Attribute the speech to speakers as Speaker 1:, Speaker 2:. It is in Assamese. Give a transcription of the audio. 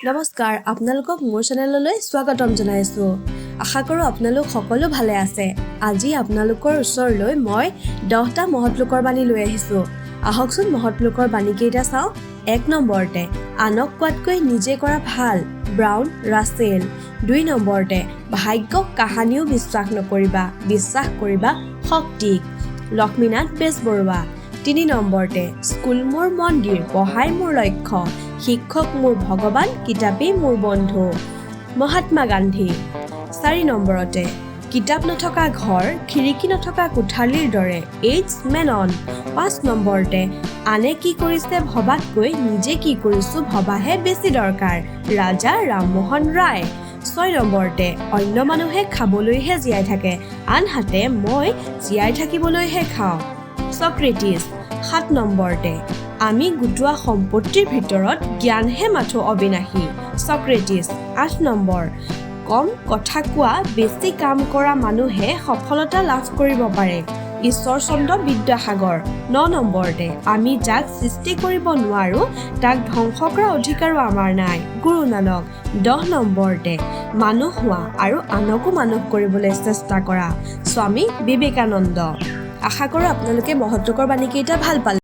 Speaker 1: নমস্কাৰ, আপোনালোকক মোৰ চেনেললৈ স্বাগতম জনাইছো। আশা কৰোঁ আপোনালোক সকলো ভালে আছে। আজি আপোনালোকৰ ওচৰলৈ মই 10টা মহৎ লোকৰ বাণী লৈ আহিছোঁ। আহকচোন মহৎ লোকৰ বাণী কেইটা চাওঁ। 1 নম্বৰতে আনক কোৱাতকৈ নিজে কৰা ভাল, ব্ৰাউন ৰাছেল। 2 নম্বৰতে ভাগ্যক কাহানিও বিশ্বাস নকৰিবা, বিশ্বাস কৰিবা শক্তিক, লক্ষ্মীনাথ বেজবৰুৱা। 3 নম্বৰতে স্কুল মোৰ মন্দিৰ, পঢ়াই মোৰ লক্ষ্য, শিক্ষক মোৰ ভগৱান, কিতাপেই মোৰ বন্ধু, মহাত্মা গান্ধী। 4 নম্বৰতে কিতাপ নথকা ঘৰ, খিৰিকী নথকা কোঠালিৰ দৰে, এইডছ মেনন। 5 নম্বৰতে আনে কি কৰিছে ভবাতকৈ নিজে কি কৰিছোঁ ভবাহে বেছি দৰকাৰ, ৰাজা ৰামমোহন ৰায়। 6 নম্বৰতে অন্য মানুহে খাবলৈহে জীয়াই থাকে, আনহাতে মই জীয়াই থাকিবলৈহে খাওঁ, ছক্ৰেটিছ। 7 নম্বৰতে আমি গোটোৱা সম্পত্তিৰ ভিতৰত জ্ঞানহে মাথো অবিনাশী, ছক্ৰেটিছ। 8 নম্বৰ কম কথা কোৱা, বেছি কাম কৰা মানুহে সফলতা লাভ কৰিব পাৰে, ঈশ্বৰচন্দ্ৰ বিদ্যাসাগৰ। 9 নম্বৰতে আমি যাক সৃষ্টি কৰিব নোৱাৰোঁ তাক ধ্বংস কৰা অধিকাৰো আমাৰ নাই, গুৰু নানক। 10 নম্বৰতে মানুহ হোৱা আৰু আনকো মানুহ কৰিবলৈ চেষ্টা কৰা, স্বামী বিবেকানন্দ। আশা কৰোঁ আপোনালোকে মহৎ লোকৰ বাণীকেইটা ভাল পালে।